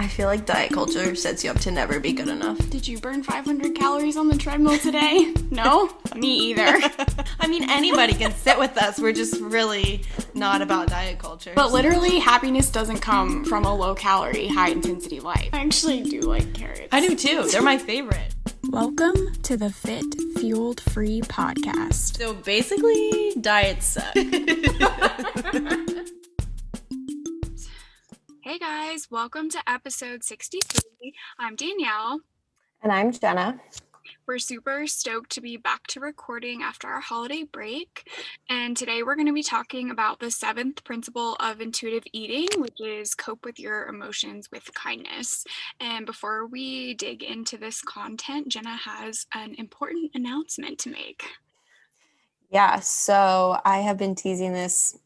I feel like diet culture sets you up to never be good enough. Did you burn 500 calories on the treadmill today? No? Me either. I mean, anybody can sit with us. We're just really not about diet culture. But literally, happiness doesn't come from a low-calorie, high-intensity life. I actually do like carrots. I do too. They're my favorite. Welcome to the Fit Fueled Free podcast. So basically, diets suck. Hey guys, welcome to episode 63. I'm Danielle. And I'm Jenna. We're super stoked to be back to recording after our holiday break. And today we're going to be talking about the 7th principle of intuitive eating, which is cope with your emotions with kindness. And before we dig into this content, Jenna has an important announcement to make. Yeah, so I have been teasing this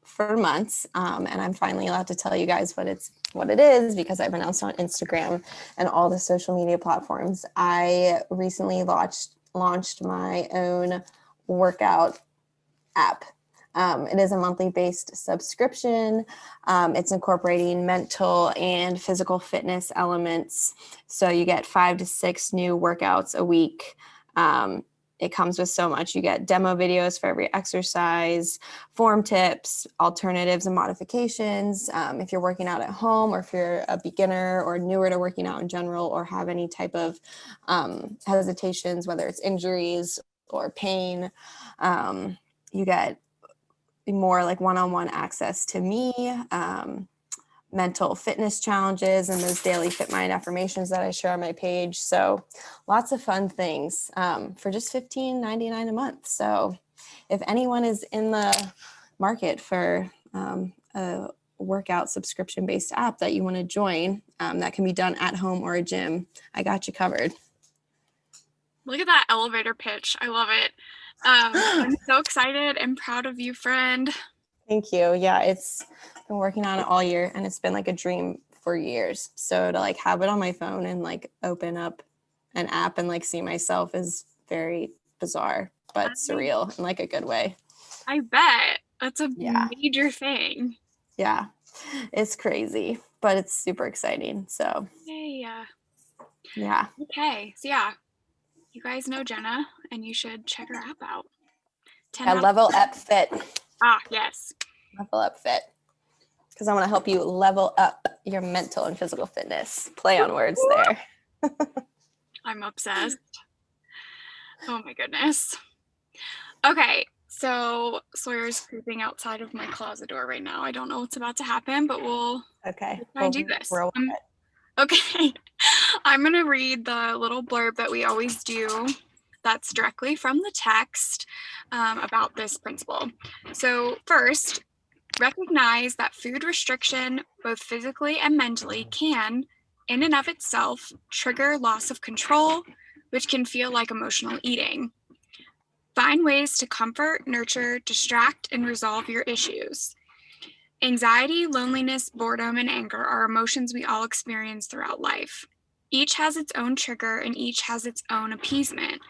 for months, and I'm finally allowed to tell you guys what it is because I've announced on Instagram and all the social media platforms. I recently launched my own workout app. It is a monthly based subscription. It's incorporating mental and physical fitness elements. So you get 5 to 6 new workouts a week. It comes with so much. You get demo videos for every exercise, form tips, alternatives and modifications. If you're working out at home or if you're a beginner or newer to working out in general or have any type of hesitations, whether it's injuries or pain, you get more like one-on-one access to me, mental fitness challenges and those daily Fit Mind affirmations that I share on my page. So lots of fun things for just $15.99 a month. So if anyone is in the market for a workout subscription-based app that you want to join that can be done at home or a gym, I got you covered. Look at that elevator pitch. I love it. I'm so excited and proud of you, friend. Thank you. Yeah, it's been working on it all year and it's been like a dream for years. So to like have it on my phone and like open up an app and like see myself is very bizarre, but surreal in like a good way. I bet. That's a major thing. Yeah, it's crazy, but it's super exciting. So yeah. Okay. So yeah, you guys know Jenna and you should check her app out. Level Up Fit. Yes. Level Up Fit. Because I want to help you level up your mental and physical fitness. Play on words there. I'm obsessed. Oh my goodness. Okay, so Sawyer's creeping outside of my closet door right now. I don't know what's about to happen, but we'll try and do this. Okay. I'm going to read the little blurb that we always do that's directly from the text about this principle. So first, recognize that food restriction, both physically and mentally, can, in and of itself, trigger loss of control, which can feel like emotional eating. Find ways to comfort, nurture, distract, and resolve your issues. Anxiety, loneliness, boredom, and anger are emotions we all experience throughout life. Each has its own trigger and each has its own appeasement.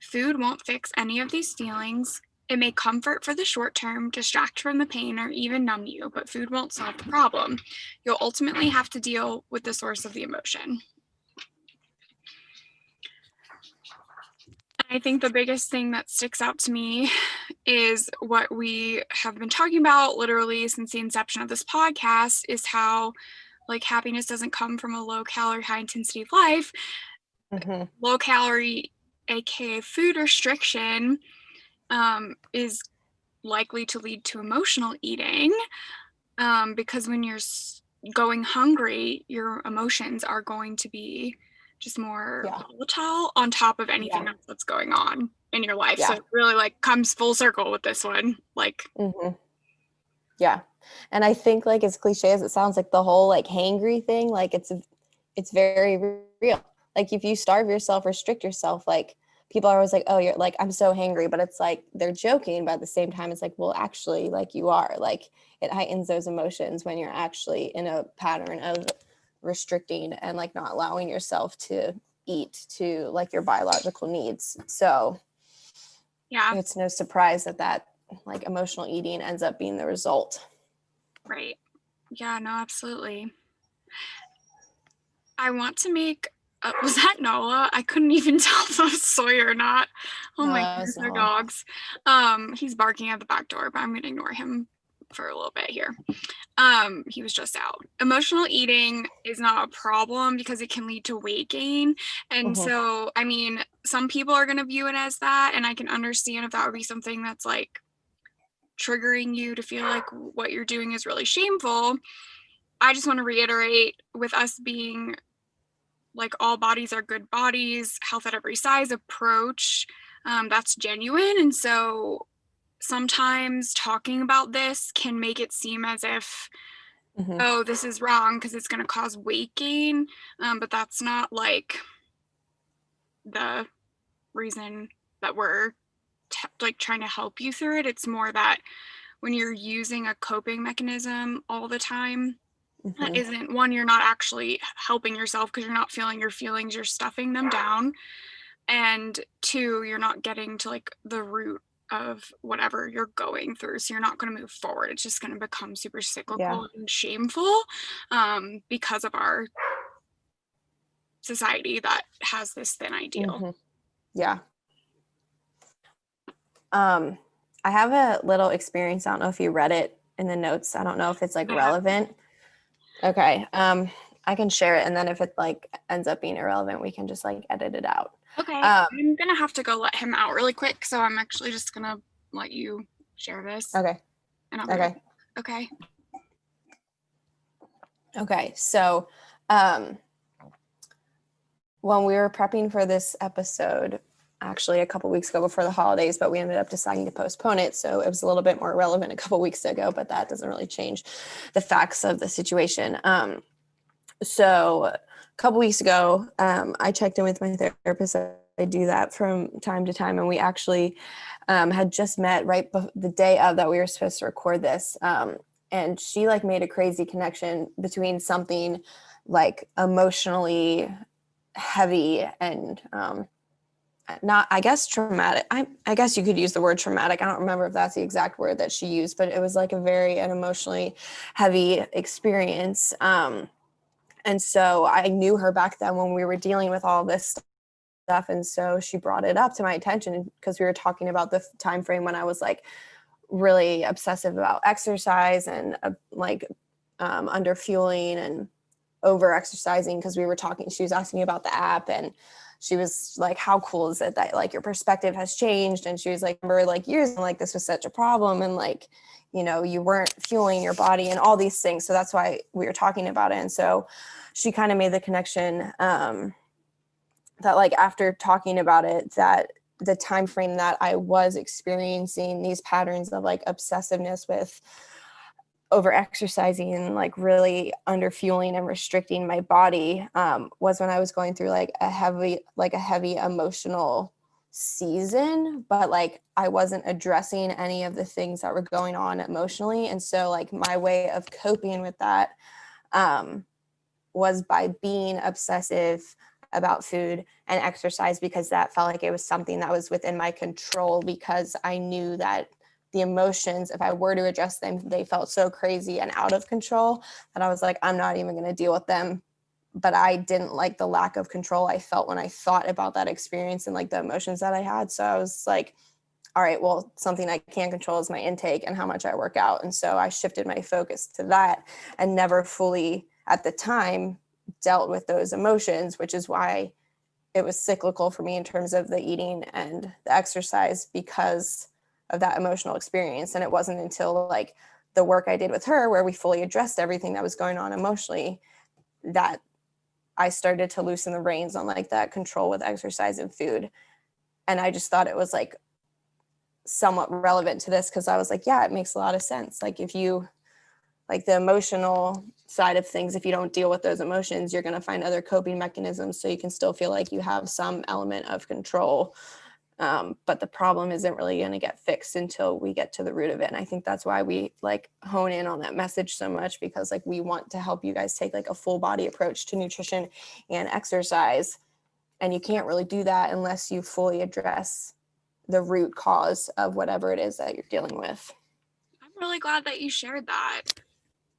Food won't fix any of these feelings. It may comfort for the short term, distract from the pain, or even numb you, but food won't solve the problem. You'll ultimately have to deal with the source of the emotion. I think the biggest thing that sticks out to me is what we have been talking about literally since the inception of this podcast is how like happiness doesn't come from a low calorie, high intensity life. Mm-hmm. Low calorie, aka food restriction, is likely to lead to emotional eating because when you're going hungry, your emotions are going to be just more volatile on top of anything else that's going on in your life. So it really like comes full circle with this one. Like, yeah. And I think like as cliche as it sounds, like the whole like hangry thing, like it's very real. Like if you starve yourself, restrict yourself, like people are always like, oh, you're like, I'm so hangry, but it's like, they're joking. But at the same time, it's like, well, actually like you are like, it heightens those emotions when you're actually in a pattern of restricting and like not allowing yourself to eat to like your biological needs. So it's no surprise that like emotional eating ends up being the result. Right. Yeah, no, absolutely. I want to make, was that Noah? I couldn't even tell if that was Sawyer or not. Oh No, my that was goodness, our Noah. dogs. He's barking at the back door, but I'm going to ignore him for a little bit here. He was just out. Emotional eating is not a problem because it can lead to weight gain. And so, I mean, some people are going to view it as that. And I can understand if that would be something that's like triggering you to feel like what you're doing is really shameful. I just want to reiterate, with us being like all bodies are good bodies, health at every size approach, that's genuine. And so sometimes talking about this can make it seem as if, oh, this is wrong because it's going to cause weight gain. But that's not like the reason that we're like trying to help you through it. It's more that when you're using a coping mechanism all the time, that isn't, one, you're not actually helping yourself because you're not feeling your feelings, you're stuffing them down. And two, you're not getting to like the root of whatever you're going through. So you're not going to move forward. It's just going to become super cyclical and shameful because of our society that has this thin ideal. Yeah. I have a little experience. I don't know if you read it in the notes. I don't know if it's like relevant. Okay. I can share it, and then if it like ends up being irrelevant, we can just like edit it out. Okay. I'm gonna have to go let him out really quick, so I'm actually just gonna let you share this. Okay. And I'll Okay. Okay. Okay. So, when we were prepping for this episode, actually a couple weeks ago before the holidays, but we ended up deciding to postpone it. So it was a little bit more relevant a couple weeks ago, but that doesn't really change the facts of the situation. So a couple weeks ago, I checked in with my therapist. I do that from time to time. And we actually had just met right the day of that we were supposed to record this. And she like made a crazy connection between something like emotionally heavy and not, I guess, traumatic. I guess you could use the word traumatic. I don't remember if that's the exact word that she used, but it was like an emotionally heavy experience. And so I knew her back then when we were dealing with all this stuff. And so she brought it up to my attention because we were talking about the time frame when I was like really obsessive about exercise and under fueling and over exercising, because we were talking, she was asking me about the app, and she was like, how cool is it that like your perspective has changed? And she was like, remember like years and like this was such a problem, and like, you know, you weren't fueling your body and all these things. So that's why we were talking about it. And so she kind of made the connection that like after talking about it, that the time frame that I was experiencing these patterns of like obsessiveness with over exercising and like really under fueling and restricting my body was when I was going through like a heavy emotional season, but like I wasn't addressing any of the things that were going on emotionally. And so like my way of coping with that was by being obsessive about food and exercise, because that felt like it was something that was within my control, because I knew that the emotions, if I were to address them, they felt so crazy and out of control that I was like, I'm not even going to deal with them. But I didn't like the lack of control I felt when I thought about that experience and like the emotions that I had. So I was like, all right, well, something I can control is my intake and how much I work out. And so I shifted my focus to that and never fully at the time dealt with those emotions, which is why it was cyclical for me in terms of the eating and the exercise, because of that emotional experience. And it wasn't until like the work I did with her, where we fully addressed everything that was going on emotionally, that I started to loosen the reins on like that control with exercise and food. And I just thought it was like somewhat relevant to this, because I was like, yeah, it makes a lot of sense. Like if you like the emotional side of things, if you don't deal with those emotions, you're going to find other coping mechanisms so you can still feel like you have some element of control. But the problem isn't really going to get fixed until we get to the root of it. And I think that's why we like hone in on that message so much, because like we want to help you guys take like a full body approach to nutrition and exercise. And you can't really do that unless you fully address the root cause of whatever it is that you're dealing with. I'm really glad that you shared that,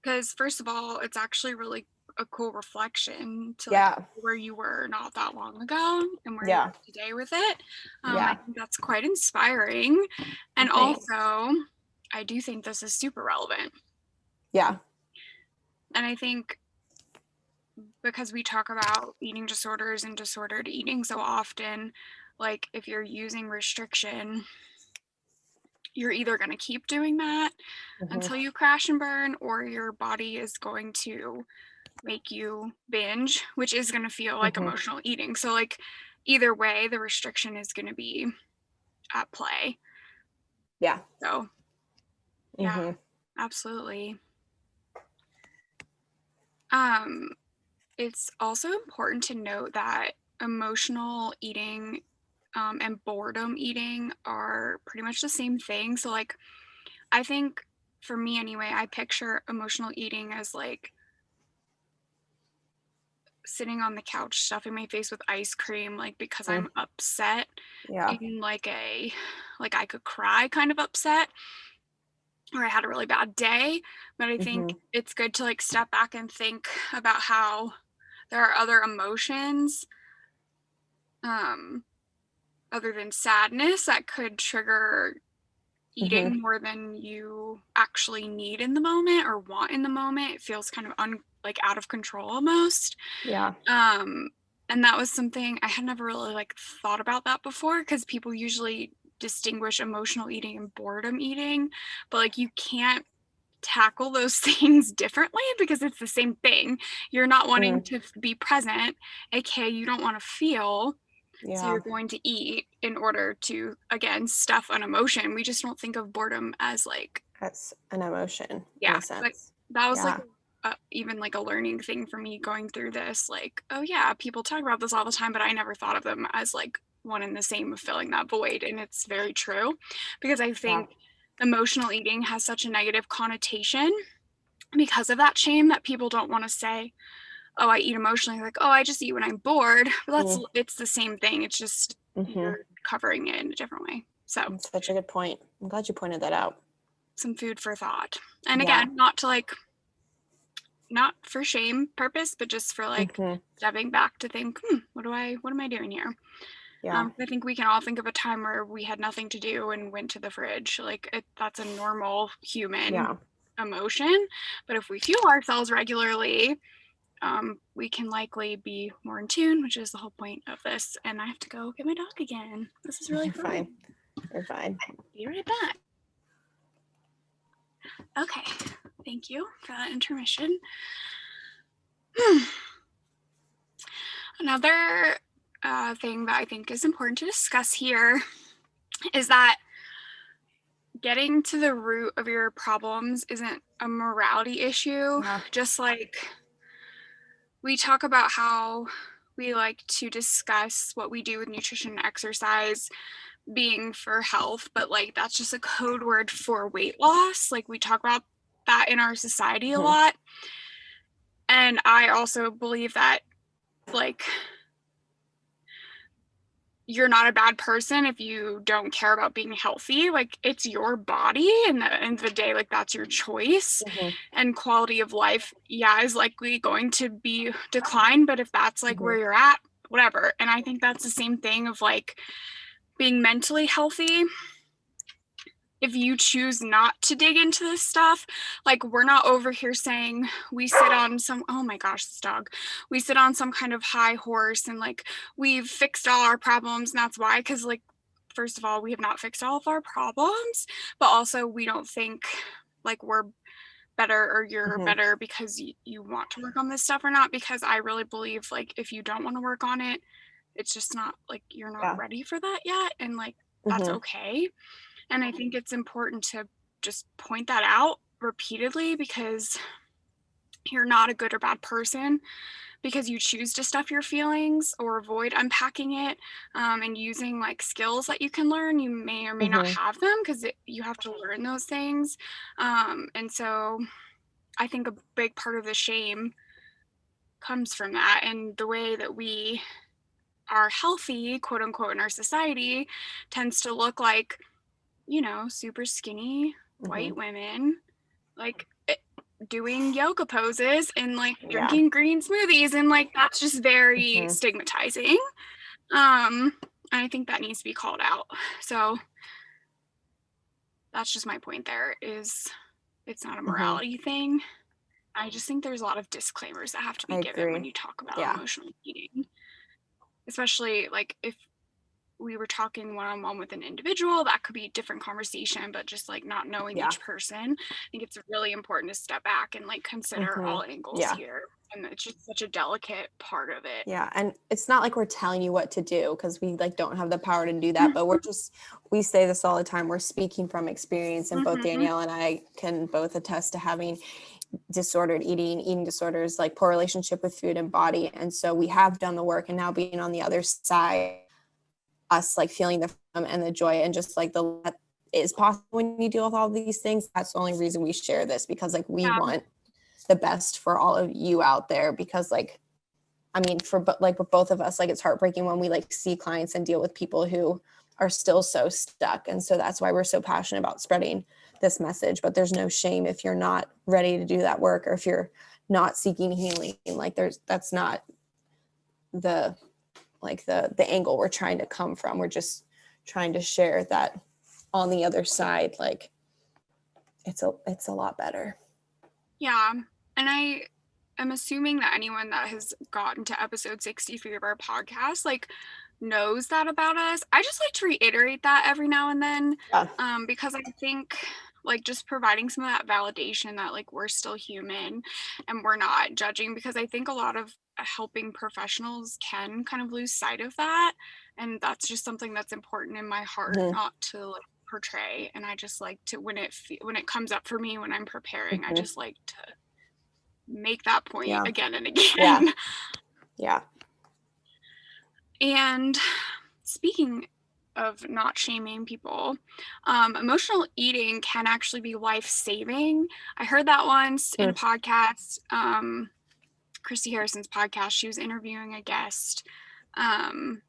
because first of all, it's actually really a cool reflection to Yeah. where you were not that long ago and where you Yeah. are today with it. Yeah. I think that's quite inspiring. And Thanks. also, I do think this is super relevant. Yeah. And I think because we talk about eating disorders and disordered eating so often, like if you're using restriction, you're either going to keep doing that until you crash and burn, or your body is going to make you binge, which is going to feel like emotional eating. So like either way, the restriction is going to be at play. Yeah. So yeah, absolutely. It's also important to note that emotional eating and boredom eating are pretty much the same thing. So like I think for me anyway, I picture emotional eating as like sitting on the couch stuffing my face with ice cream, like because I'm upset in like I could cry kind of upset, or I had a really bad day. But I think it's good to like step back and think about how there are other emotions other than sadness that could trigger eating more than you actually need in the moment or want in the moment. It feels kind of like out of control almost. Yeah. And that was something I had never really like thought about that before, because people usually distinguish emotional eating and boredom eating, but like you can't tackle those things differently because it's the same thing. You're not wanting to be present, aka you don't want to feel. So you're going to eat in order to, again, stuff an emotion. We just don't think of boredom as like That's an emotion. Yeah, In a sense. like that was like even like a learning thing for me going through this. Like, oh yeah, people talk about this all the time, but I never thought of them as like one and the same of filling that void. And it's very true, because I think emotional eating has such a negative connotation because of that shame that people don't want to say, oh, I eat emotionally. Like, oh, I just eat when I'm bored. But it's the same thing. It's just you're covering it in a different way. So that's such a good point. I'm glad you pointed that out. Some food for thought. And again, not to like, not for shame purpose, but just for like stepping back to think, what am I doing here? I think we can all think of a time where we had nothing to do and went to the fridge. Like that's a normal human emotion. But if we fuel ourselves regularly, we can likely be more in tune, which is the whole point of this. And I have to go get my dog again. This is really fun. You're fine. Be right back. Okay, thank you for that intermission. Another thing that I think is important to discuss here is that getting to the root of your problems isn't a morality issue. Just like we talk about how we like to discuss what we do with nutrition and exercise being for health, but like that's just a code word for weight loss. Like we talk about that in our society a lot. And I also believe that like you're not a bad person if you don't care about being healthy. Like it's your body, and at the end of the day, like that's your choice. And quality of life, is likely going to be declined, but if that's like where you're at, whatever. And I think that's the same thing of like being mentally healthy. If you choose not to dig into this stuff, like we're not over here saying we sit on some, oh my gosh, this dog, we sit on some kind of high horse and like we've fixed all our problems. And that's why, because like, first of all, we have not fixed all of our problems, but also we don't think like we're better or you're better because you want to work on this stuff or not. Because I really believe like if you don't want to work on it, it's just not like you're not ready for that yet. And like, that's okay. And I think it's important to just point that out repeatedly, because you're not a good or bad person because you choose to stuff your feelings or avoid unpacking it, and using like skills that you can learn. You may or may not have them because you have to learn those things. And so I think a big part of the shame comes from that. And the way that we are healthy, quote unquote, in our society tends to look like, super skinny white women. Like doing yoga poses and like drinking green smoothies, and like that's just very stigmatizing. And I think that needs to be called out. So that's just my point there, is it's not a morality thing. I just think there's a lot of disclaimers that have to be given when you talk about emotional eating, especially like if we were talking one-on-one with an individual, that could be a different conversation, but just like not knowing each person, I think it's really important to step back and like consider all angles here. And it's just such a delicate part of it. Yeah. And it's not like we're telling you what to do, because we like don't have the power to do that, but we say this all the time. We're speaking from experience, and both Danielle and I can both attest to having disordered eating disorders, like poor relationship with food and body. And so we have done the work, and now being on the other side, us like feeling the freedom and the joy and just like that is possible when you deal with all these things. That's the only reason we share this, because like we want the best for all of you out there, because like, I mean, for both of us, like it's heartbreaking when we like see clients and deal with people who are still so stuck. And so that's why we're so passionate about spreading this message. But there's no shame if you're not ready to do that work, or if you're not seeking healing. Like that's not the angle we're trying to come from. We're just trying to share that on the other side, like it's a lot better. Yeah. And I'm assuming that anyone that has gotten to episode 63 of our podcast like knows that about us. I just like to reiterate that every now and then, because I think like just providing some of that validation that like we're still human and we're not judging, because I think a lot of helping professionals can kind of lose sight of that, and that's just something that's important in my heart not to like portray. And I just like to, when it comes up for me when I'm preparing, I just like to make that point again and again. Yeah. And speaking of not shaming people, emotional eating can actually be life-saving. I heard that once in a podcast, Christy Harrison's podcast. She was interviewing a guest who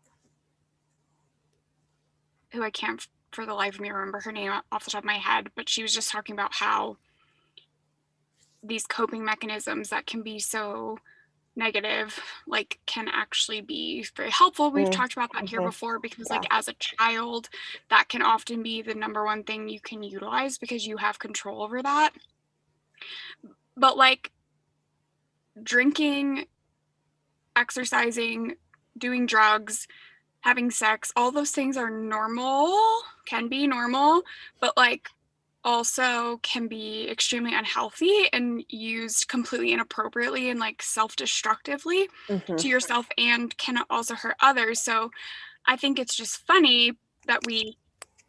I can't for the life of me remember her name off the top of my head, but she was just talking about how these coping mechanisms that can be so negative like can actually be very helpful. We've talked about that here before, because like as a child that can often be the number one thing you can utilize because you have control over that. But like drinking, exercising, doing drugs, having sex, all those things are normal, can be normal, but like also can be extremely unhealthy and used completely inappropriately and like self-destructively to yourself, and can also hurt others. So I think it's just funny that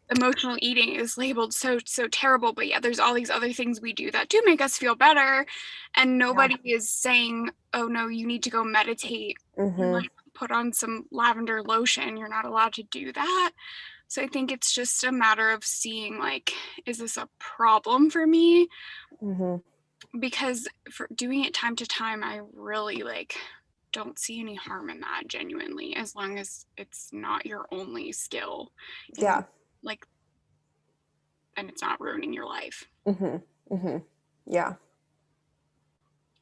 emotional eating is labeled so terrible, but yeah, there's all these other things we do that do make us feel better, and nobody is saying, oh no, you need to go meditate and like put on some lavender lotion. You're not allowed to do that. So I think it's just a matter of seeing like, is this a problem for me? Because for doing it time to time, I really like don't see any harm in that, genuinely, as long as it's not your only skill. Like, and it's not ruining your life. Yeah.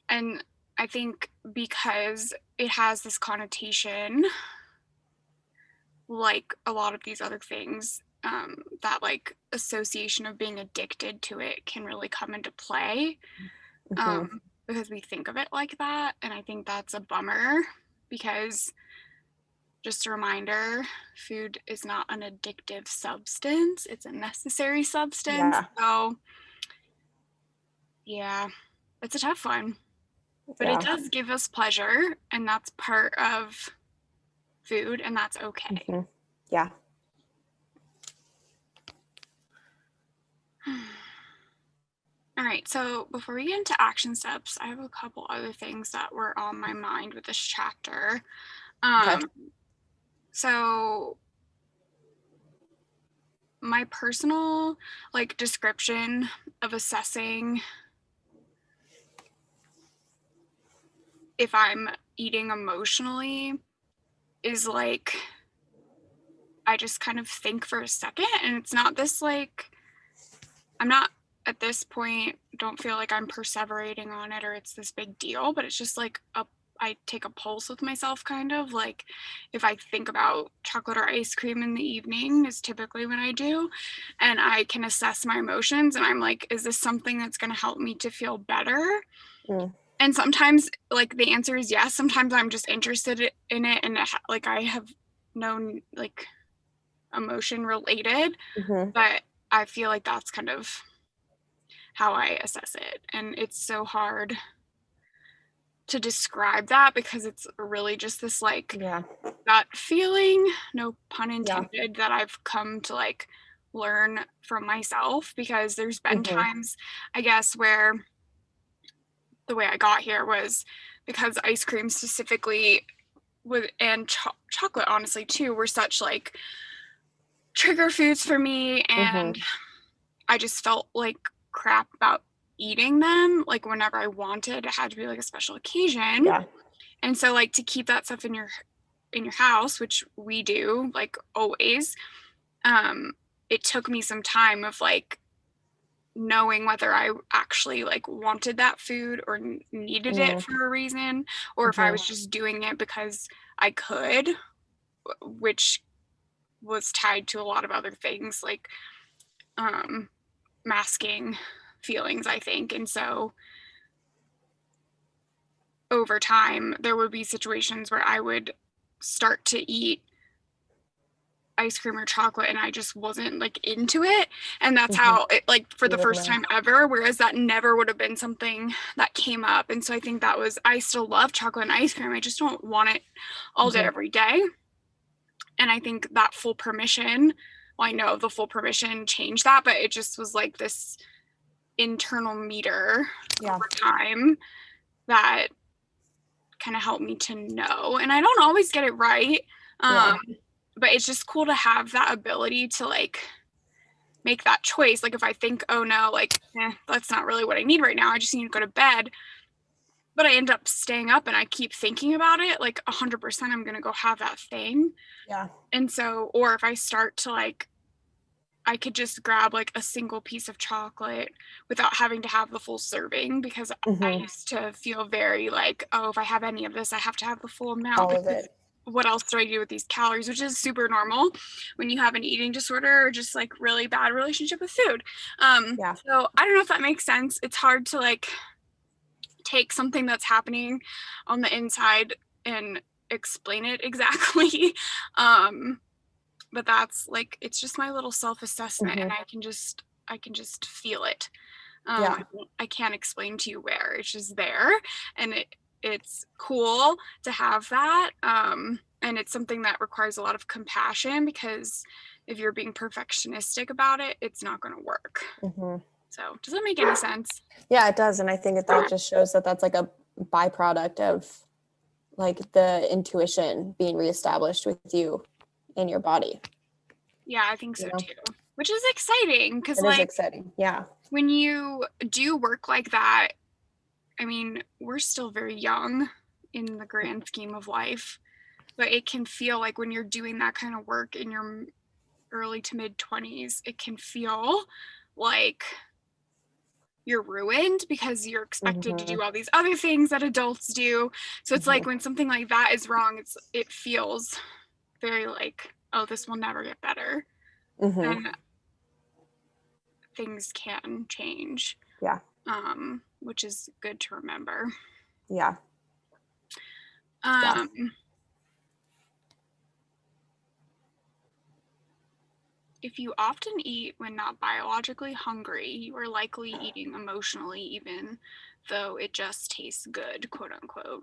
And I think because it has this connotation, like a lot of these other things, that like association of being addicted to it can really come into play, because we think of it like that. And I think that's a bummer, because just a reminder, food is not an addictive substance. It's a necessary substance. So yeah, it's a tough one, but it does give us pleasure, and that's part of food, and that's okay. Yeah. All right, so before we get into action steps, I have a couple other things that were on my mind with this chapter. So my personal like description of assessing if I'm eating emotionally is like, I just kind of think for a second, and it's not this like, I'm not at this point don't feel like I'm perseverating on it or it's this big deal, but it's just like I take a pulse with myself, kind of like if I think about chocolate or ice cream in the evening is typically when I do, and I can assess my emotions and I'm like, is this something that's going to help me to feel better? And sometimes like the answer is yes. Sometimes I'm just interested in it and like I have known like emotion related, but I feel like that's kind of how I assess it. And it's so hard to describe that because it's really just this like that feeling, no pun intended, that I've come to like learn from myself, because there's been times, I guess, where the way I got here was because ice cream specifically and chocolate honestly too were such like trigger foods for me, and I just felt like crap about eating them. Like whenever I wanted, it had to be like a special occasion. And so like to keep that stuff in your house, which we do like always, it took me some time of like knowing whether I actually like wanted that food or needed it for a reason, or if I was just doing it because I could, which was tied to a lot of other things like masking feelings, I think. And so over time there would be situations where I would start to eat ice cream or chocolate and I just wasn't like into it, and that's how it, like for the first time ever, whereas that never would have been something that came up. And so I think that was, I still love chocolate and ice cream, I just don't want it all day every day. And I think that full permission, well, I know the full permission changed that, but it just was like this internal meter over time that kind of helped me to know. And I don't always get it right, but it's just cool to have that ability to like make that choice. Like if I think, oh no, like that's not really what I need right now, I just need to go to bed, but I end up staying up and I keep thinking about it, like 100% I'm gonna go have that thing. And so, or if I start to like, I could just grab like a single piece of chocolate without having to have the full serving, because I used to feel very like, oh, if I have any of this, I have to have the full amount. All of it. What else do I do with these calories, which is super normal when you have an eating disorder or just like really bad relationship with food. So I don't know if that makes sense. It's hard to like take something that's happening on the inside and explain it exactly. But that's like, it's just my little self-assessment, and I can just feel it. I can't explain to you where, it's just there, and it's cool to have that. And it's something that requires a lot of compassion, because if you're being perfectionistic about it, it's not going to work. So does that make any sense? Yeah, it does. And I think that just shows that that's like a byproduct of like the intuition being reestablished with you in your body. Yeah, I think so too. Which is exciting, because like, exciting. Yeah. When you do work like that, I mean, we're still very young in the grand scheme of life, but it can feel like when you're doing that kind of work in your early to mid 20s, it can feel like you're ruined because you're expected to do all these other things that adults do. So it's like when something like that is wrong, it feels very like, oh, this will never get better. And things can change. Which is good to remember. If you often eat when not biologically hungry, you are likely eating emotionally, even though it just tastes good, quote unquote.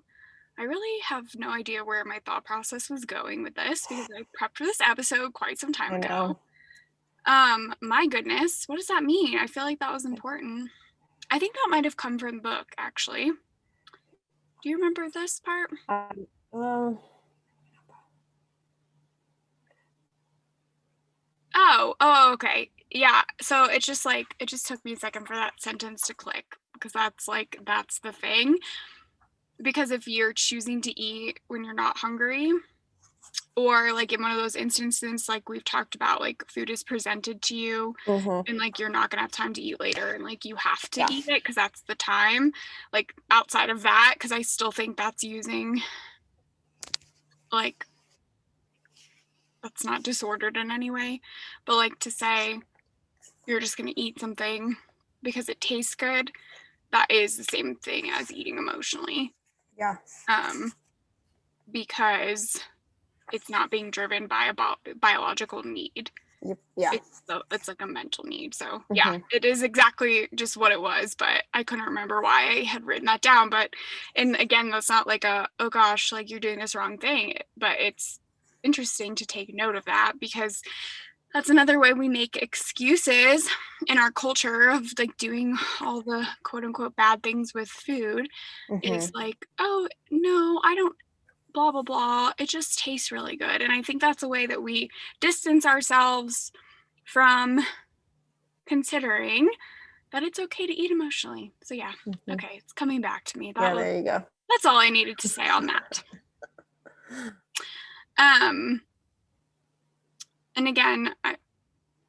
I really have no idea where my thought process was going with this, because I prepped for this episode quite some time ago. My goodness, what does that mean? I feel like that was important. I think that might have come from the book, actually. Do you remember this part? Oh, okay. Yeah. So it's just like, it just took me a second for that sentence to click, because that's the thing. Because if you're choosing to eat when you're not hungry, or like in one of those instances, like we've talked about, like food is presented to you and like you're not gonna have time to eat later and like you have to eat it because that's the time. Like outside of that, because I still think that's using, like, that's not disordered in any way, but like to say you're just gonna eat something because it tastes good, that is the same thing as eating emotionally. Yeah. Because it's not being driven by a biological need. Yeah. It's like a mental need. So yeah, it is exactly just what it was, but I couldn't remember why I had written that down. But, and again, that's not like a, oh gosh, like you're doing this wrong thing, but it's interesting to take note of that because that's another way we make excuses in our culture of like doing all the quote unquote bad things with food. Is like, oh no, I don't, blah blah blah, it just tastes really good. And I think that's a way that we distance ourselves from considering that it's okay to eat emotionally. So yeah, okay, it's coming back to me. There you go. That's all I needed to say on that. And again,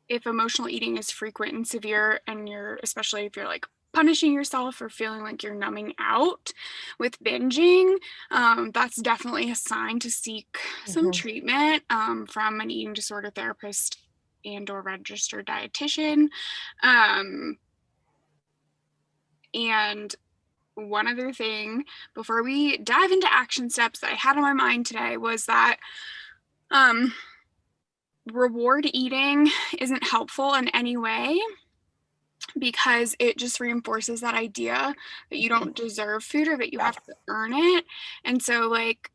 if emotional eating is frequent and severe, and you're, especially if you're like punishing yourself or feeling like you're numbing out with binging, that's definitely a sign to seek some treatment from an eating disorder therapist and or registered dietitian. And one other thing before we dive into action steps that I had on my mind today was that reward eating isn't helpful in any way, because it just reinforces that idea that you don't deserve food or that you have to earn it. And so like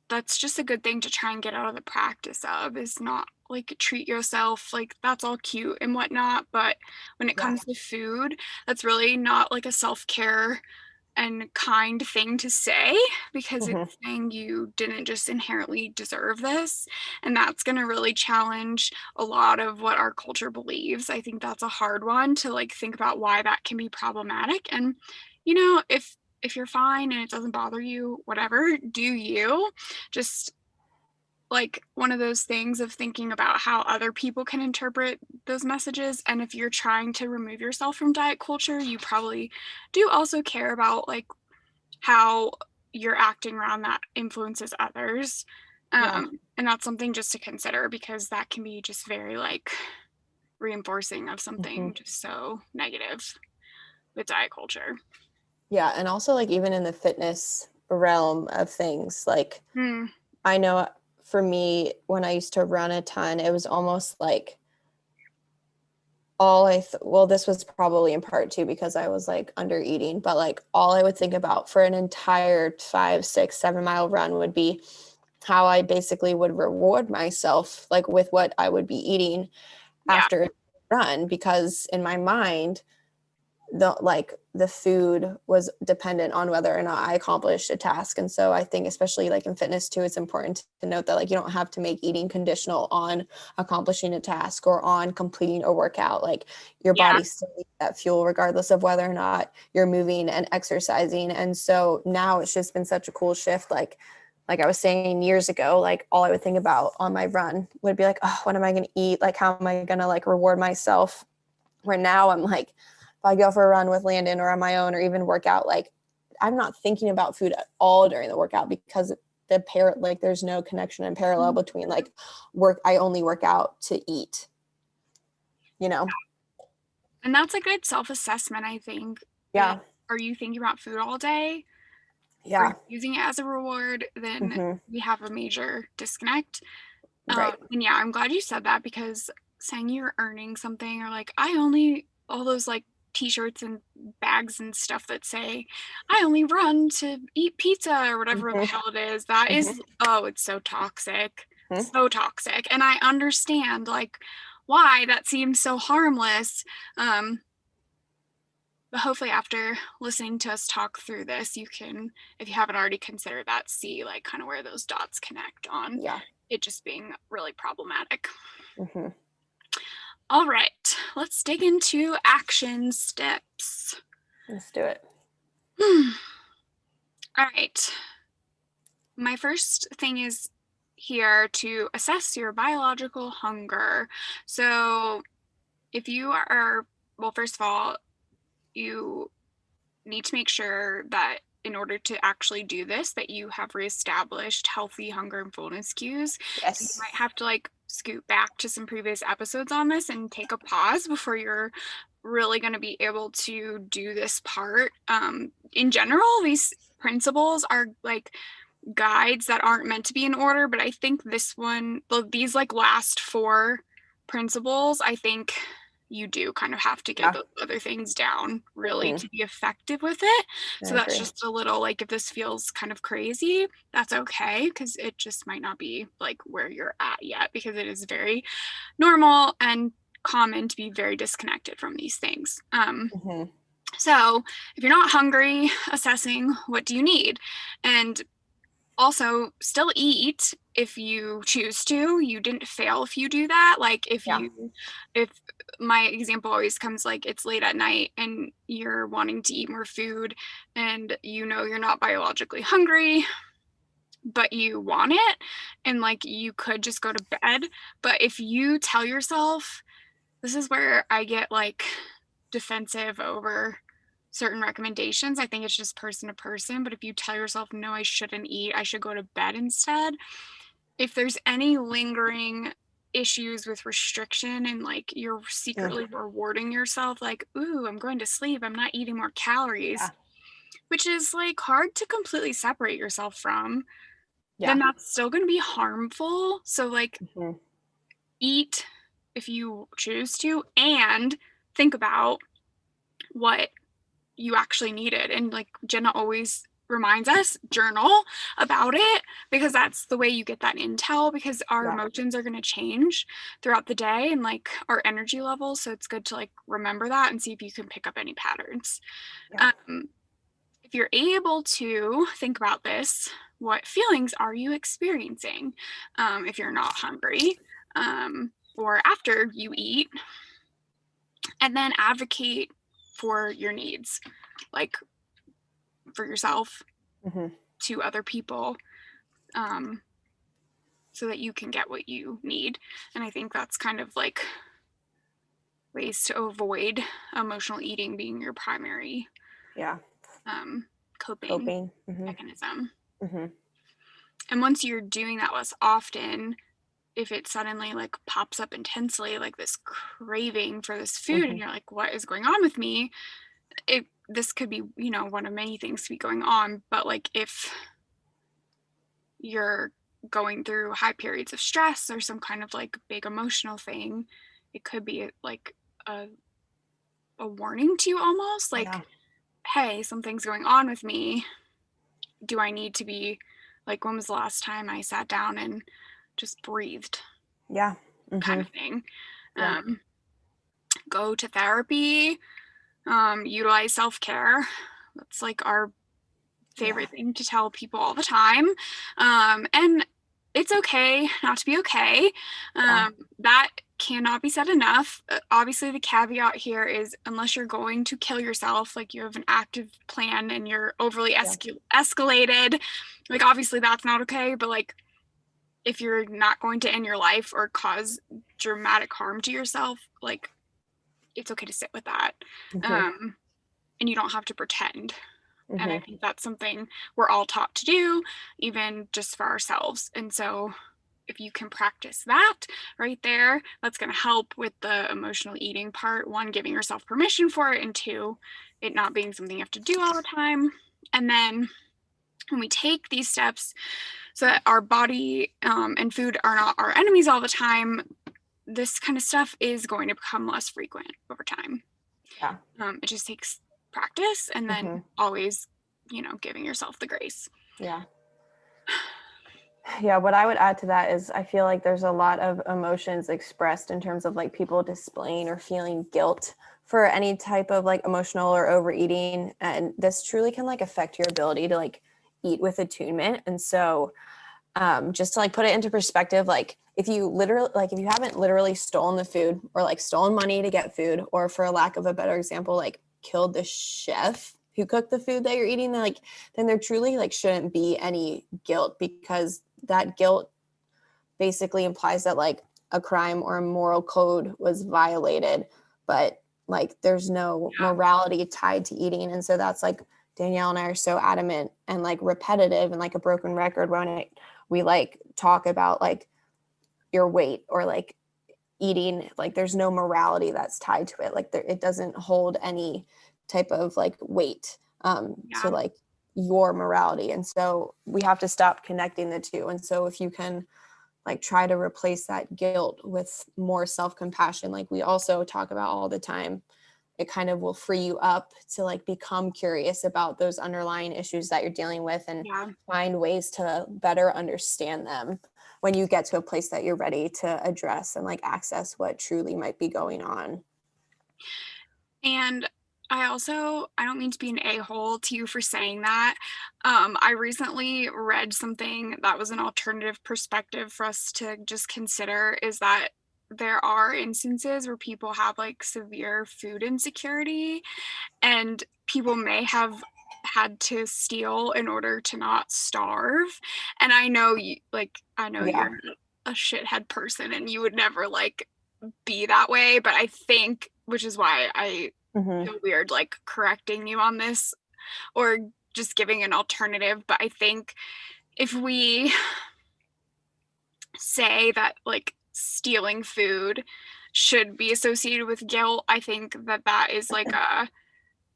that's just a good thing to try and get out of the practice of, is not like treat yourself, like that's all cute and whatnot, but when it comes to food, that's really not like a self-care and kind thing to say, because it's saying you didn't just inherently deserve this. And that's going to really challenge a lot of what our culture believes. I think that's a hard one to like think about why that can be problematic. And you know, if you're fine and it doesn't bother you, whatever, do you. Just like one of those things of thinking about how other people can interpret those messages. And if you're trying to remove yourself from diet culture, you probably do also care about like how you're acting around that influences others. And that's something just to consider, because that can be just very like reinforcing of something just so negative with diet culture. Yeah. And also like even in the fitness realm of things, like I know for me, when I used to run a ton, it was almost like well, this was probably in part too because I was like under eating, but like all I would think about for an entire 5, 6, 7 mile run would be how I basically would reward myself, like with what I would be eating after a run, because in my mind, the food was dependent on whether or not I accomplished a task. And so I think especially like in fitness too, it's important to note that like you don't have to make eating conditional on accomplishing a task or on completing a workout. Like your body still needs that fuel regardless of whether or not you're moving and exercising. And so now it's just been such a cool shift. Like I was saying years ago, like all I would think about on my run would be like, oh, what am I going to eat? Like, how am I going to like reward myself? Where now I'm like, if I go for a run with Landon or on my own or even work out, like I'm not thinking about food at all during the workout, because like there's no connection and parallel between like I only work out to eat, you know? And that's a good self-assessment, I think. Yeah. Are you thinking about food all day? Yeah. Are you using it as a reward? Then we have a major disconnect. Right. And yeah, I'm glad you said that, because saying you're earning something, or like I only, all those like t-shirts and bags and stuff that say I only run to eat pizza or whatever the hell it is, that is, oh, it's so toxic. So toxic. And I understand like why that seems so harmless. But hopefully after listening to us talk through this, you can, if you haven't already considered that, see like kind of where those dots connect on it just being really problematic. All right, let's dig into action steps. Let's do it. All right. My first thing is here to assess your biological hunger. So if you are, well, first of all, you need to make sure that in order to actually do this, that you have reestablished healthy hunger and fullness cues. So you Yes. might have to like scoot back to some previous episodes on this and take a pause before you're really going to be able to do this part. In general, these principles are like guides that aren't meant to be in order, but I think this one, these like last four principles, I think you do kind of have to get those other things down really to be effective with it. So that's just a little like, if this feels kind of crazy, that's okay, because it just might not be like where you're at yet, because it is very normal and common to be very disconnected from these things. So if you're not hungry, assessing what do you need, and also still eat if you choose to. You didn't fail if you do that. Like if my example always comes like it's late at night and you're wanting to eat more food and you know you're not biologically hungry, but you want it, and like you could just go to bed. But if you tell yourself, this is where I get like defensive over certain recommendations. I think it's just person to person. But if you tell yourself, no, I shouldn't eat, I should go to bed instead, if there's any lingering issues with restriction and like you're secretly rewarding yourself, like, ooh, I'm going to sleep, I'm not eating more calories, which is like hard to completely separate yourself from, then that's still going to be harmful. So like eat if you choose to, and think about what you actually needed. And like Jenna always reminds us, journal about it, because that's the way you get that intel, because our emotions are going to change throughout the day and like our energy levels. So it's good to like remember that and see if you can pick up any patterns. If you're able to think about this, what feelings are you experiencing if you're not hungry or after you eat? And then advocate for your needs, like for yourself, to other people, so that you can get what you need. And I think that's kind of like ways to avoid emotional eating being your primary coping mechanism. And once you're doing that less often, if it suddenly like pops up intensely, like this craving for this food, and you're like, what is going on with me? This could be, you know, one of many things to be going on. But like if you're going through high periods of stress or some kind of like big emotional thing, it could be like a warning to you, almost like, hey, something's going on with me. Do I need to be like, when was the last time I sat down and just breathed? Kind of thing. Go to therapy, utilize self-care. That's like our favorite thing to tell people all the time. And it's okay not to be okay. That cannot be said enough. Obviously, the caveat here is unless you're going to kill yourself, like you have an active plan and you're overly escalated, like obviously that's not okay. But like if you're not going to end your life or cause dramatic harm to yourself, like it's okay to sit with that. And you don't have to pretend. And I think that's something we're all taught to do, even just for ourselves. And so if you can practice that right there, that's going to help with the emotional eating part. One, giving yourself permission for it, and two, it not being something you have to do all the time. And then when we take these steps so that our body and food are not our enemies all the time, this kind of stuff is going to become less frequent over time. It just takes practice, and then always, you know, giving yourself the grace. What I would add to that is I feel like there's a lot of emotions expressed in terms of like people displaying or feeling guilt for any type of like emotional or overeating, and this truly can like affect your ability to like eat with attunement. And so just to like put it into perspective, like if you haven't literally stolen the food or like stolen money to get food, or for lack of a better example, like killed the chef who cooked the food that you're eating, then there truly like shouldn't be any guilt, because that guilt basically implies that like a crime or a moral code was violated, but like there's no morality tied to eating. And so that's like Danielle and I are so adamant and like repetitive and like a broken record when we like talk about like your weight or like eating, like there's no morality that's tied to it. Like it doesn't hold any type of like weight to like your morality. And so we have to stop connecting the two. And so if you can like try to replace that guilt with more self-compassion, like we also talk about all the time, it kind of will free you up to like become curious about those underlying issues that you're dealing with and find ways to better understand them when you get to a place that you're ready to address and like access what truly might be going on. And I don't mean to be an a-hole to you for saying that. I recently read something that was an alternative perspective for us to just consider, is that there are instances where people have like severe food insecurity and people may have had to steal in order to not starve. And I know you're a shithead person and you would never like be that way, but I think, which is why I feel weird like correcting you on this or just giving an alternative, but I think if we say that like stealing food should be associated with guilt, I think that is like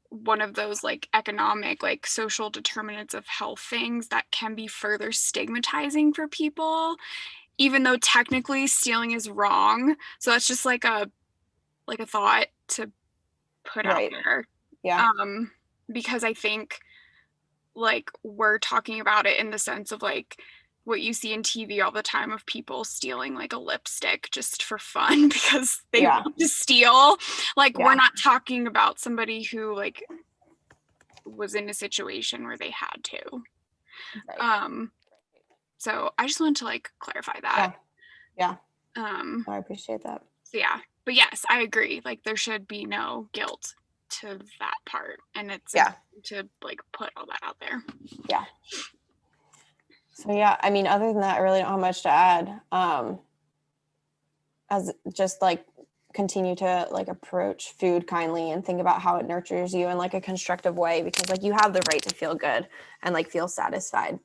one of those like economic, like social determinants of health things that can be further stigmatizing for people, even though technically stealing is wrong. So that's just like a thought to put out there. Because I think like we're talking about it in the sense of like what you see in TV all the time of people stealing like a lipstick just for fun because they want to steal. Like we're not talking about somebody who like was in a situation where they had to. So I just wanted to like clarify that. I appreciate that. So but yes, I agree. Like there should be no guilt to that part, and it's to like put all that out there. So I mean, other than that, I really don't have much to add. As just like continue to like approach food kindly and think about how it nurtures you in like a constructive way, because like you have the right to feel good and like feel satisfied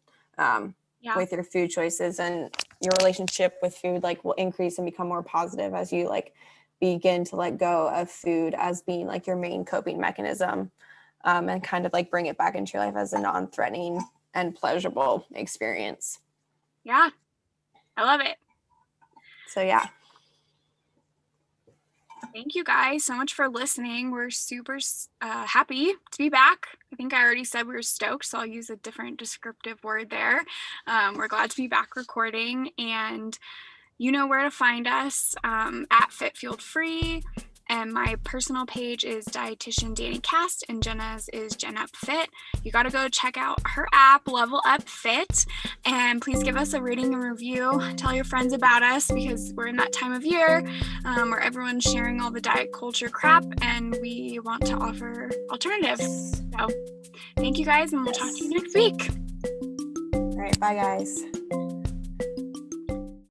with your food choices, and your relationship with food like will increase and become more positive as you like begin to let go of food as being like your main coping mechanism, and kind of like bring it back into your life as a non-threatening and pleasurable experience. I love it. So thank you guys so much for listening. We're super happy to be back. I think I already said we were stoked, so I'll use a different descriptive word there. We're glad to be back recording, and you know where to find us, at Fit Fueled Free. And my personal page is Dietitian Dani Cast, and Jenna's is Gen Up Fit. You got to go check out her app, Level Up Fit, and please give us a rating and review. Tell your friends about us, because we're in that time of year where everyone's sharing all the diet culture crap, and we want to offer alternatives. So thank you guys, and we'll talk to you next week. All right, bye guys.